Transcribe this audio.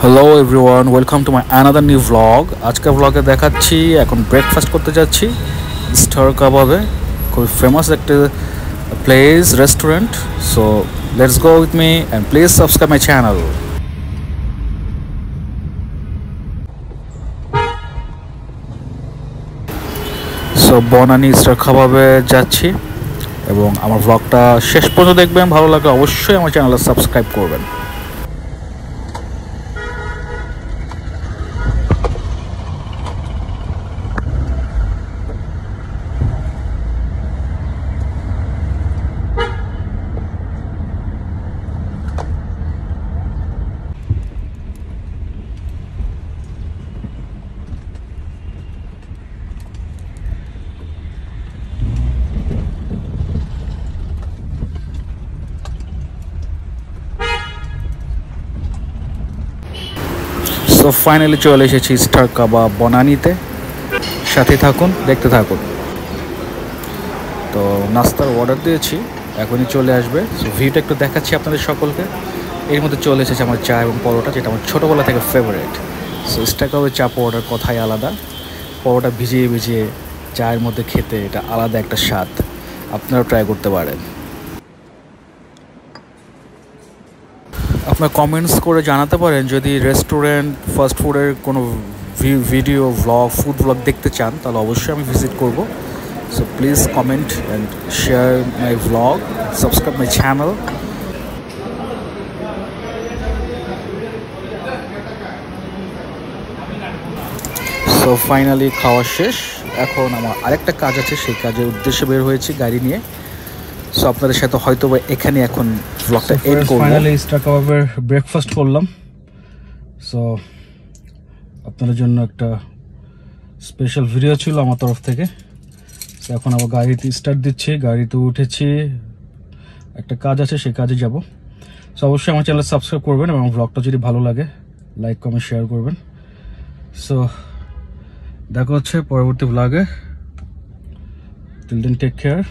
Hello everyone, welcome to my another new vlog. আজকের ভ্লগে দেখাচ্ছি এখন ব্রেকফাস্ট করতে যাচ্ছি স্টার কাবাবে, খুব ফেমাস একটা place restaurant. So let's go with me and please subscribe my channel. So Banani star কাবাবে যাচ্ছি এবং আমার ভ্লগটা শেষ পর্যন্ত দেখবেন। ভালো লাগলে অবশ্যই আমার চ্যানেলটা সাবস্ক্রাইব করবেন। সো ফাইনালি চলে এসেছি স্টার কাবাব বনানীতে। সাথে থাকুন, দেখতে থাকুন। তো নাস্তার অর্ডার দিয়েছি, এখনই চলে আসবে। সো ভিউটা একটু দেখাচ্ছি আপনাদের সকলকে। এর মধ্যে চলে এসেছে আমার চা এবং পরোটা, যেটা আমার ছোটোবেলা থেকে ফেভারিট। সো স্টার কাবাবের চা পরোটার কথাই আলাদা। পরোটা ভিজিয়ে ভিজিয়ে চায়ের মধ্যে খেতে এটা আলাদা একটা স্বাদ। আপনারাও ট্রাই করতে পারেন। আপনার কমেন্টস করে জানাতে পারেন যদি রেস্টুরেন্ট ফাস্ট ফুডের কোনো ভিডিও ভ্লগ, ফুড ভ্লগ দেখতে চান, তাহলে অবশ্যই আমি ভিজিট করব। So please comment and share my vlog, subscribe my channel. So finally খাওয়া শেষ। এখন আমার আরেকটা কাজ আছে, সেই কাজের উদ্দেশ্যে বের হয়েছি গাড়ি নিয়ে। সো আপনাদের সাথে হয়তো এখানে এখন ভ্লগটা এন্ড করব। ফাইনালি স্টার কাবাবের ব্রেকফাস্ট করলাম। সো আপনাদের জন্য একটা স্পেশাল ভিডিও ছিল আমার তরফ থেকে। সো এখন আবার গাড়িতে স্টার্ট দিচ্ছি, গাড়িতে উঠেছি, একটা কাজ আছে, সেই কাজে যাব। সো অবশ্যই আমার চ্যানেল সাবস্ক্রাইব করবেন এবং ভ্লগটা যদি ভালো লাগে লাইক কমেন্ট শেয়ার করবেন। সো দেখা হচ্ছে পরবর্তী ভ্লগে। Till then take care.